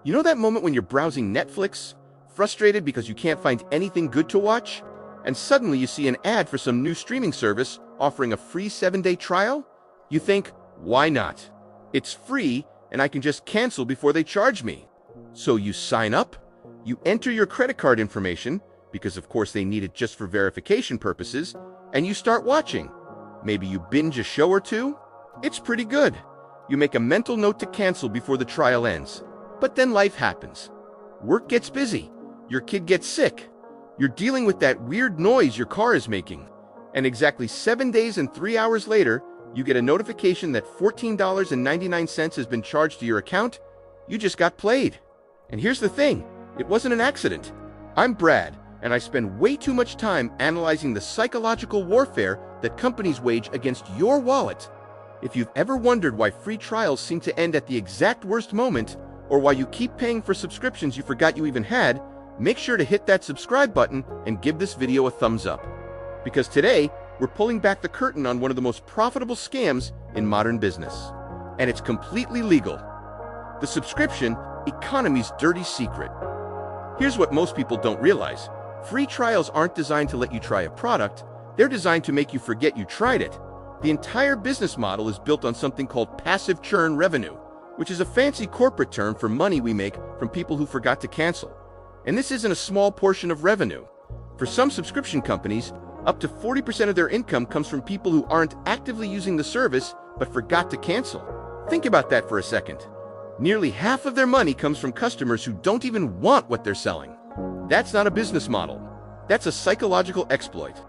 You know that moment when you're browsing Netflix, frustrated because you can't find anything good to watch, and suddenly you see an ad for some new streaming service offering a free 7-day trial? You think, why not? It's free, and I can just cancel before they charge me. So you sign up, you enter your credit card information, because of course they need it just for verification purposes, and you start watching. Maybe you binge a show or two. It's pretty good. You make a mental note to cancel before the trial ends. But then life happens. Work gets busy. Your kid gets sick. You're dealing with that weird noise your car is making. And exactly 7 days and 3 hours later, you get a notification that $14.99 has been charged to your account. You just got played. And here's the thing, it wasn't an accident. I'm Brad, and I spend way too much time analyzing the psychological warfare that companies wage against your wallet. If you've ever wondered why free trials seem to end at the exact worst moment, or why you keep paying for subscriptions you forgot you even had, make sure to hit that subscribe button and give this video a thumbs up. Because today, we're pulling back the curtain on one of the most profitable scams in modern business. And it's completely legal. The subscription economy's dirty secret. Here's what most people don't realize. Free trials aren't designed to let you try a product, they're designed to make you forget you tried it. The entire business model is built on something called passive churn revenue, which is a fancy corporate term for money we make from people who forgot to cancel. And this isn't a small portion of revenue. For some subscription companies, up to 40% of their income comes from people who aren't actively using the service but forgot to cancel. Think about that for a second. Nearly half of their money comes from customers who don't even want what they're selling. That's not a business model. That's a psychological exploit.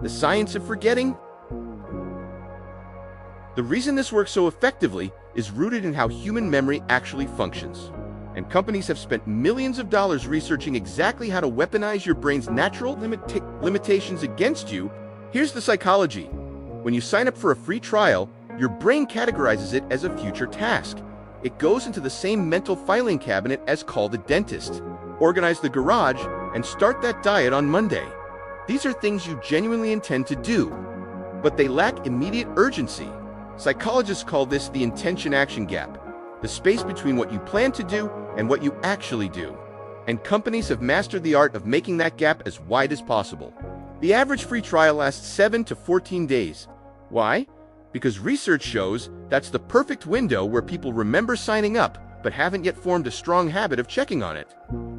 The science of forgetting? The reason this works so effectively is rooted in how human memory actually functions. And companies have spent millions of dollars researching exactly how to weaponize your brain's natural limitations against you. Here's the psychology. When you sign up for a free trial, your brain categorizes it as a future task. It goes into the same mental filing cabinet as call the dentist, organize the garage, and start that diet on Monday. These are things you genuinely intend to do, but they lack immediate urgency. Psychologists call this the intention-action gap, the space between what you plan to do and what you actually do. And companies have mastered the art of making that gap as wide as possible. The average free trial lasts 7 to 14 days. Why? Because research shows that's the perfect window where people remember signing up but haven't yet formed a strong habit of checking on it.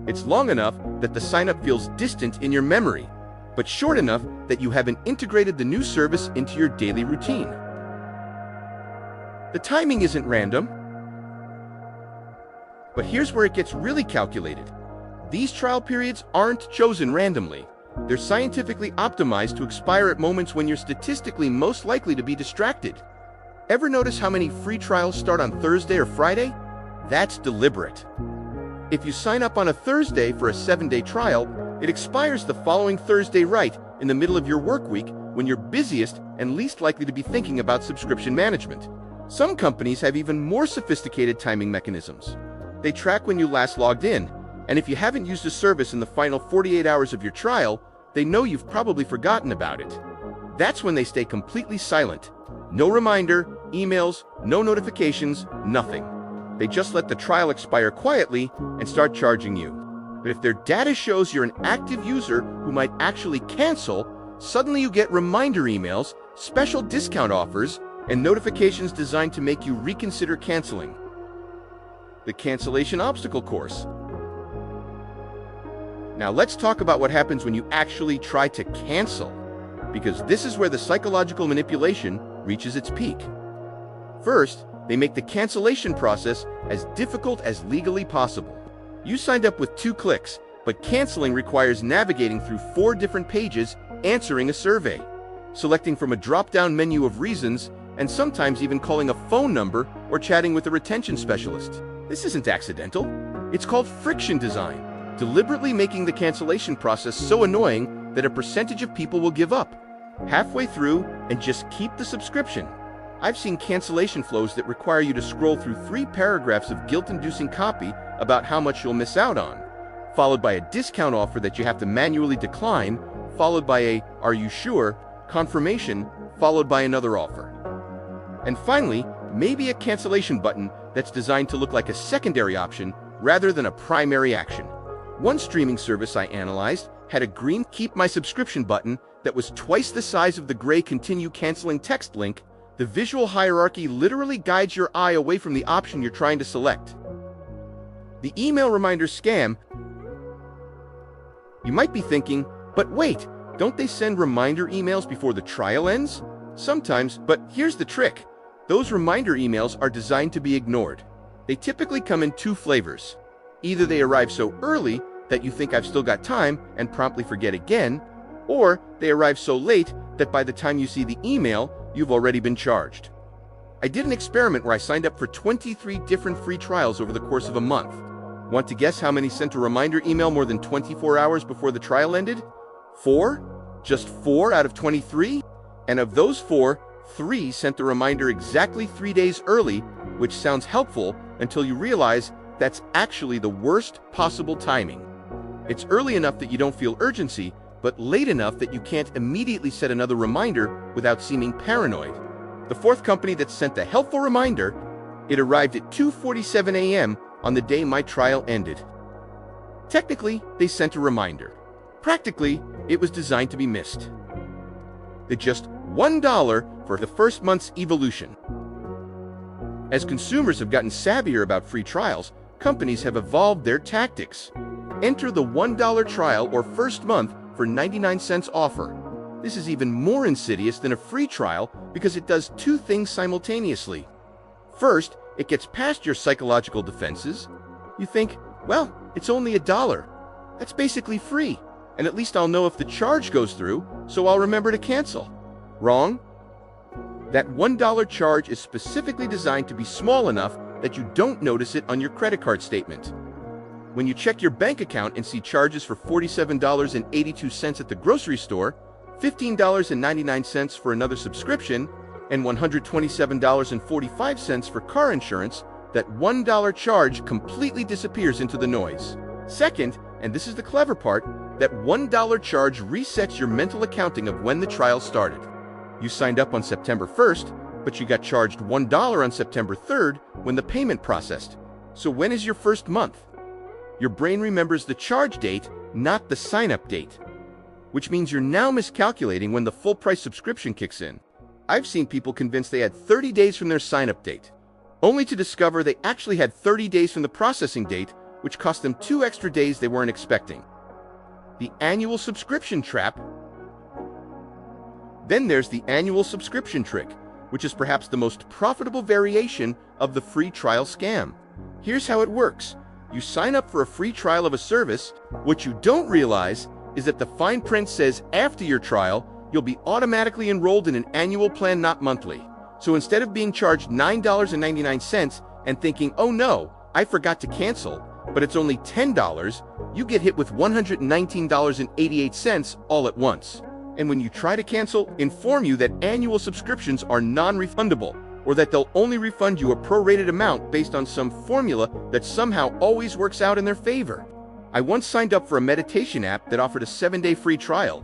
It's long enough that the sign-up feels distant in your memory, but short enough that you haven't integrated the new service into your daily routine. The timing isn't random. But here's where it gets really calculated. These trial periods aren't chosen randomly. They're scientifically optimized to expire at moments when you're statistically most likely to be distracted. Ever notice how many free trials start on Thursday or Friday? That's deliberate. If you sign up on a Thursday for a 7-day trial, it expires the following Thursday right in the middle of your work week when you're busiest and least likely to be thinking about subscription management. Some companies have even more sophisticated timing mechanisms. They track when you last logged in, and if you haven't used a service in the final 48 hours of your trial, they know you've probably forgotten about it. That's when they stay completely silent. No reminder, emails, no notifications, nothing. They just let the trial expire quietly and start charging you. But if their data shows you're an active user who might actually cancel, suddenly you get reminder emails, special discount offers, and notifications designed to make you reconsider canceling. The cancellation obstacle course. Now let's talk about what happens when you actually try to cancel, because this is where the psychological manipulation reaches its peak. First, they make the cancellation process as difficult as legally possible. You signed up with 2 clicks, but canceling requires navigating through 4 different pages, answering a survey, selecting from a drop-down menu of reasons, and sometimes even calling a phone number or chatting with a retention specialist. This isn't accidental. It's called friction design, deliberately making the cancellation process so annoying that a percentage of people will give up halfway through and just keep the subscription. I've seen cancellation flows that require you to scroll through 3 paragraphs of guilt-inducing copy about how much you'll miss out on, followed by a discount offer that you have to manually decline, followed by a "Are you sure?" confirmation, followed by another offer. And finally, maybe a cancellation button that's designed to look like a secondary option rather than a primary action. One streaming service I analyzed had a green Keep My Subscription button that was twice the size of the gray Continue Canceling text link. The visual hierarchy literally guides your eye away from the option you're trying to select. The email reminder scam. You might be thinking, but wait, don't they send reminder emails before the trial ends? Sometimes, but here's the trick. Those reminder emails are designed to be ignored. They typically come in two flavors. Either they arrive so early that you think I've still got time and promptly forget again, or they arrive so late that by the time you see the email, you've already been charged. I did an experiment where I signed up for 23 different free trials over the course of a month. Want to guess how many sent a reminder email more than 24 hours before the trial ended? 4? Just 4 out of 23? And of those 4, 3 sent the reminder exactly 3 days early, which sounds helpful until you realize that's actually the worst possible timing. It's early enough that you don't feel urgency, but late enough that you can't immediately set another reminder without seeming paranoid. The fourth company that sent the helpful reminder, it arrived at 2:47 a.m. on the day my trial ended. Technically, they sent a reminder. Practically, it was designed to be missed. At just $1 for the first month's evolution. As consumers have gotten savvier about free trials, companies have evolved their tactics. Enter the $1 trial or first month for 99 cents offer. This is even more insidious than a free trial because it does two things simultaneously. First, it gets past your psychological defenses. You think, well, it's only $1. That's basically free, and at least I'll know if the charge goes through, so I'll remember to cancel. Wrong. That $1 charge is specifically designed to be small enough that you don't notice it on your credit card statement. When you check your bank account and see charges for $47.82 at the grocery store, $15.99 for another subscription, and $127.45 for car insurance, that $1 charge completely disappears into the noise. Second, and this is the clever part, that $1 charge resets your mental accounting of when the trial started. You signed up on September 1st, but you got charged $1 on September 3rd when the payment processed. So when is your first month? Your brain remembers the charge date, not the sign-up date, which means you're now miscalculating when the full-price subscription kicks in. I've seen people convinced they had 30 days from their sign-up date, only to discover they actually had 30 days from the processing date, which cost them 2 extra days they weren't expecting. The annual subscription trap. Then there's the annual subscription trick, which is perhaps the most profitable variation of the free trial scam. Here's how it works. You sign up for a free trial of a service. What you don't realize is that the fine print says after your trial, you'll be automatically enrolled in an annual plan, not monthly. So instead of being charged $9.99 and thinking, oh no, I forgot to cancel, but it's only $10, you get hit with $119.88 all at once. And when you try to cancel, inform you that annual subscriptions are non-refundable, or that they'll only refund you a prorated amount based on some formula that somehow always works out in their favor. I once signed up for a meditation app that offered a 7-day free trial.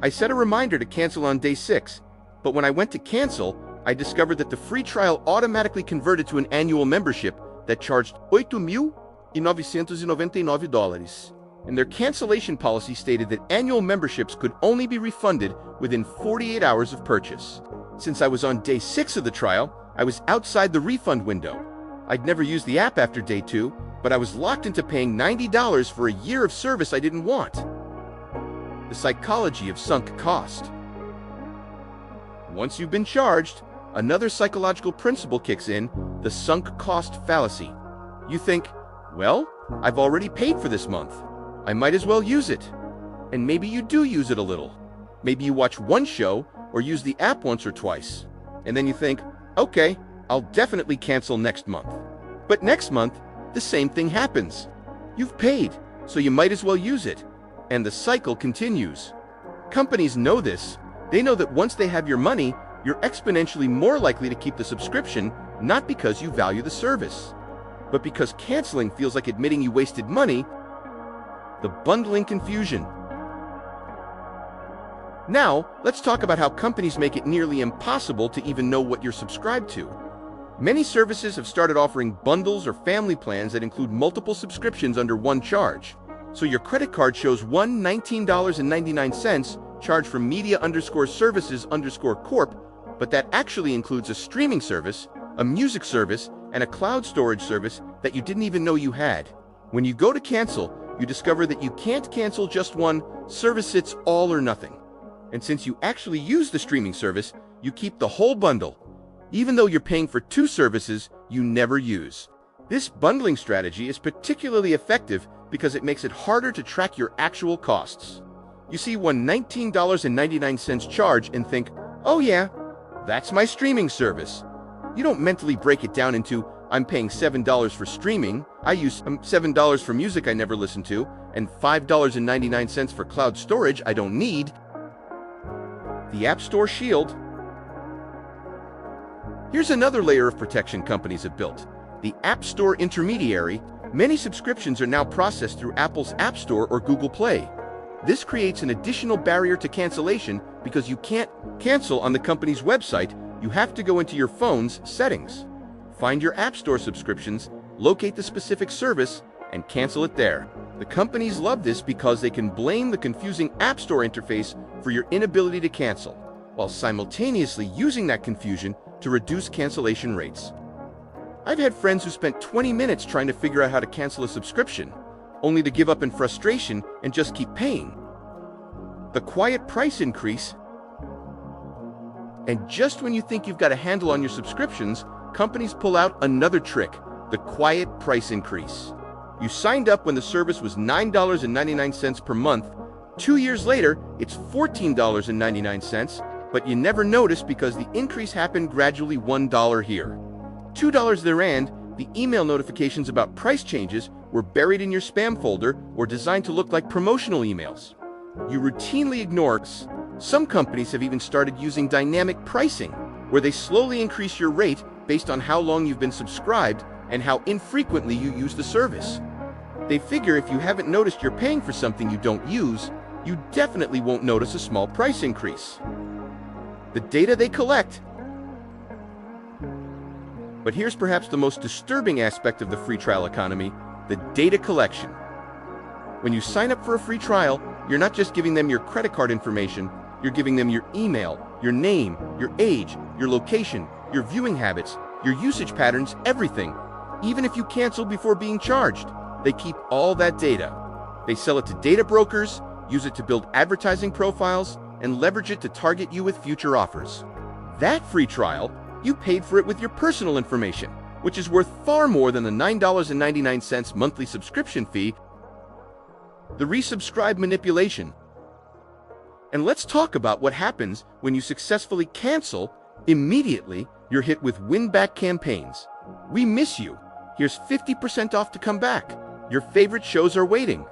I set a reminder to cancel on day 6, but when I went to cancel, I discovered that the free trial automatically converted to an annual membership that charged $8.999, and their cancellation policy stated that annual memberships could only be refunded within 48 hours of purchase. Since I was on day 6 of the trial, I was outside the refund window. I'd never used the app after day 2, but I was locked into paying $90 for a year of service I didn't want. The psychology of sunk cost. Once you've been charged, another psychological principle kicks in, the sunk cost fallacy. You think, well, I've already paid for this month. I might as well use it. And maybe you do use it a little. Maybe you watch one show or use the app once or twice. And then you think, okay, I'll definitely cancel next month. But next month, the same thing happens. You've paid, so you might as well use it. And the cycle continues. Companies know this. They know that once they have your money, you're exponentially more likely to keep the subscription, not because you value the service, but because canceling feels like admitting you wasted money. The bundling confusion. Now, let's talk about how companies make it nearly impossible to even know what you're subscribed to. Many services have started offering bundles or family plans that include multiple subscriptions under one charge. So your credit card shows one $19.99 charge from media_services_corp, but that actually includes a streaming service, a music service, and a cloud storage service that you didn't even know you had. When you go to cancel, you discover that you can't cancel just one service, it's all or nothing. And since you actually use the streaming service, you keep the whole bundle, even though you're paying for two services you never use. This bundling strategy is particularly effective because it makes it harder to track your actual costs. You see one $19.99 charge and think, oh yeah, that's my streaming service. You don't mentally break it down into, I'm paying $7 for streaming, I use $7 for music I never listen to, and $5.99 for cloud storage I don't need. The App Store Shield. Here's another layer of protection companies have built. The App Store Intermediary. Many subscriptions are now processed through Apple's App Store or Google Play. This creates an additional barrier to cancellation because you can't cancel on the company's website. You have to go into your phone's settings, find your App Store subscriptions, locate the specific service, and cancel it there. The companies love this because they can blame the confusing App Store interface for your inability to cancel, while simultaneously using that confusion to reduce cancellation rates. I've had friends who spent 20 minutes trying to figure out how to cancel a subscription, only to give up in frustration and just keep paying. The quiet price increase. And just when you think you've got a handle on your subscriptions, companies pull out another trick, the quiet price increase. You signed up when the service was $9.99 per month. 2 years later, it's $14.99, but you never noticed because the increase happened gradually, $1 here, $2 there, and the email notifications about price changes were buried in your spam folder or designed to look like promotional emails. You routinely ignore. Some companies have even started using dynamic pricing, where they slowly increase your rate based on how long you've been subscribed and how infrequently you use the service. They figure if you haven't noticed you're paying for something you don't use, you definitely won't notice a small price increase. The data they collect. But here's perhaps the most disturbing aspect of the free trial economy, the data collection. When you sign up for a free trial, you're not just giving them your credit card information, you're giving them your email, your name, your age, your location, your viewing habits, your usage patterns, everything. Even if you cancel before being charged, they keep all that data. They sell it to data brokers, use it to build advertising profiles, and leverage it to target you with future offers. That free trial, you paid for it with your personal information, which is worth far more than the $9.99 monthly subscription fee. The resubscribe manipulation. And let's talk about what happens when you successfully cancel. Immediately, you're hit with win-back campaigns. We miss you. Here's 50% off to come back. Your favorite shows are waiting.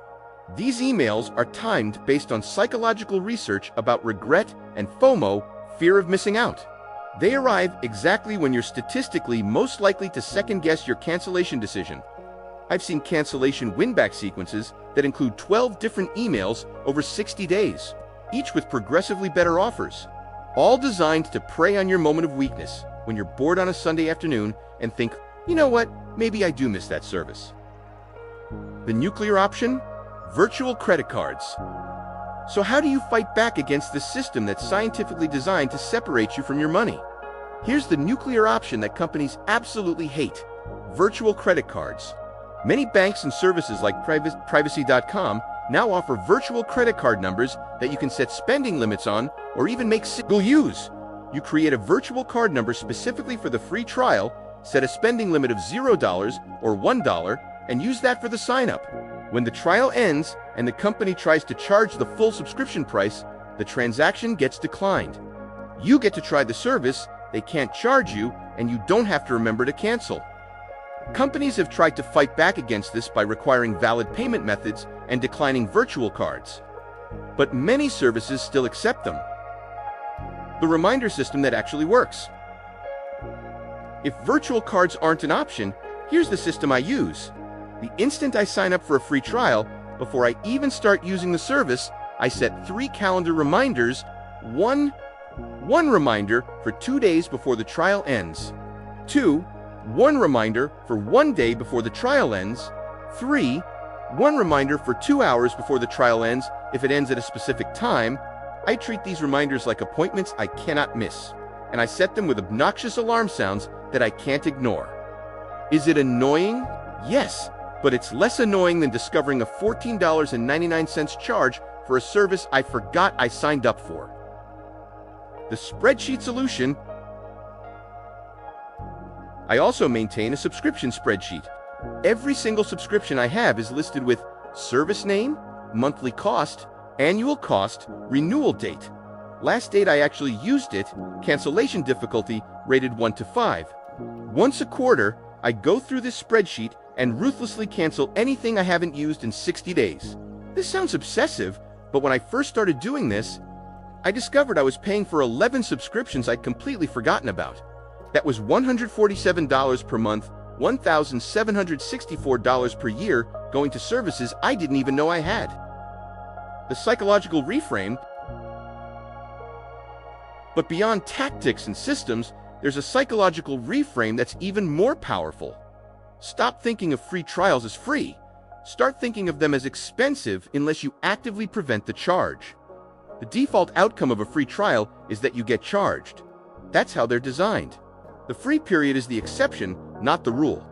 These emails are timed based on psychological research about regret and FOMO, fear of missing out. They arrive exactly when you're statistically most likely to second-guess your cancellation decision. I've seen cancellation win-back sequences that include 12 different emails over 60 days, each with progressively better offers, all designed to prey on your moment of weakness when you're bored on a Sunday afternoon and think, you know what, maybe I do miss that service. The nuclear option? Virtual credit cards. So how do you fight back against this system that's scientifically designed to separate you from your money? Here's the nuclear option that companies absolutely hate: virtual credit cards. Many banks and services like Privacy.com now offer virtual credit card numbers that you can set spending limits on or even make single use. You create a virtual card number specifically for the free trial, set a spending limit of $0 or $1, and use that for the sign-up. When the trial ends and the company tries to charge the full subscription price, the transaction gets declined. You get to try the service, they can't charge you, and you don't have to remember to cancel. Companies have tried to fight back against this by requiring valid payment methods and declining virtual cards. But many services still accept them. The reminder system that actually works. If virtual cards aren't an option, here's the system I use. The instant I sign up for a free trial, before I even start using the service, I set 3 calendar reminders, one reminder for 2 days before the trial ends, 2 1 reminder for 1 day before the trial ends. 3. 1 reminder for 2 hours before the trial ends if it ends at a specific time. I treat these reminders like appointments I cannot miss, and I set them with obnoxious alarm sounds that I can't ignore. Is it annoying? Yes, but it's less annoying than discovering a $14.99 charge for a service I forgot I signed up for. The spreadsheet solution. I also maintain a subscription spreadsheet. Every single subscription I have is listed with service name, monthly cost, annual cost, renewal date, last date I actually used it, cancellation difficulty rated 1 to 5. Once a quarter, I go through this spreadsheet and ruthlessly cancel anything I haven't used in 60 days. This sounds obsessive, but when I first started doing this, I discovered I was paying for 11 subscriptions I'd completely forgotten about. That was $147 per month, $1,764 per year going to services I didn't even know I had. The psychological reframe. But beyond tactics and systems, there's a psychological reframe that's even more powerful. Stop thinking of free trials as free. Start thinking of them as expensive unless you actively prevent the charge. The default outcome of a free trial is that you get charged. That's how they're designed. The free period is the exception, not the rule.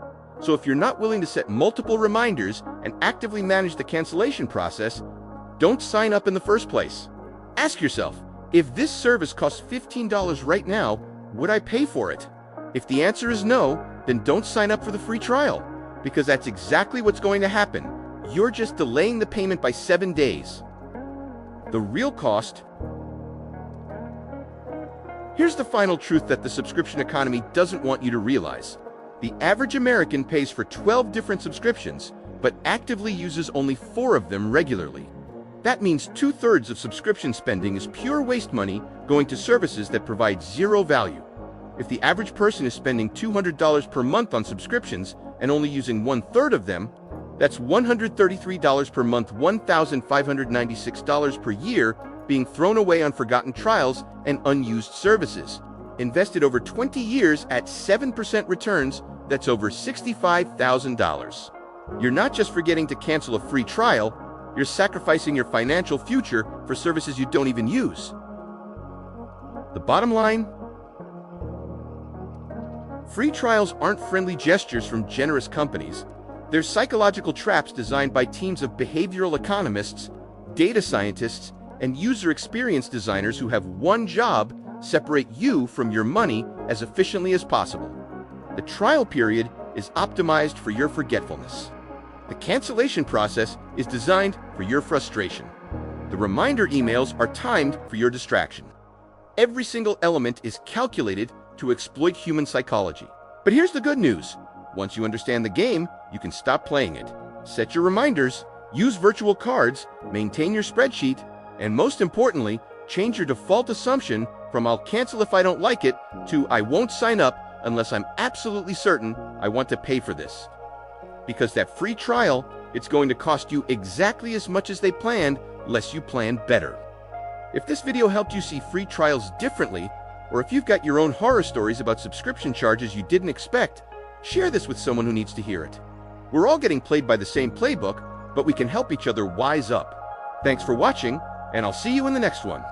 So if you're not willing to set multiple reminders and actively manage the cancellation process, don't sign up in the first place. Ask yourself, if this service costs $15 right now, would I pay for it? If the answer is no, then don't sign up for the free trial, because that's exactly what's going to happen. You're just delaying the payment by 7 days. The real cost. Here's the final truth that the subscription economy doesn't want you to realize. The average American pays for 12 different subscriptions, but actively uses only 4 of them regularly. That means 2/3 of subscription spending is pure waste money going to services that provide zero value. If the average person is spending $200 per month on subscriptions and only using 1/3 of them, that's $133 per month, $1,596 per year being thrown away on forgotten trials and unused services. Invested over 20 years at 7% returns, that's over $65,000. You're not just forgetting to cancel a free trial, you're sacrificing your financial future for services you don't even use. The bottom line? Free trials aren't friendly gestures from generous companies. They're psychological traps designed by teams of behavioral economists, data scientists, and user experience designers who have one job: separate you from your money as efficiently as possible. The trial period is optimized for your forgetfulness. The cancellation process is designed for your frustration. The reminder emails are timed for your distraction. Every single element is calculated to exploit human psychology. But here's the good news. Once you understand the game, you can stop playing it. Set your reminders, use virtual cards, maintain your spreadsheet, and most importantly, change your default assumption from "I'll cancel if I don't like it" to "I won't sign up unless I'm absolutely certain I want to pay for this." Because that free trial, it's going to cost you exactly as much as they planned, unless you plan better. If this video helped you see free trials differently, or if you've got your own horror stories about subscription charges you didn't expect, share this with someone who needs to hear it. We're all getting played by the same playbook, but we can help each other wise up. Thanks for watching, and I'll see you in the next one.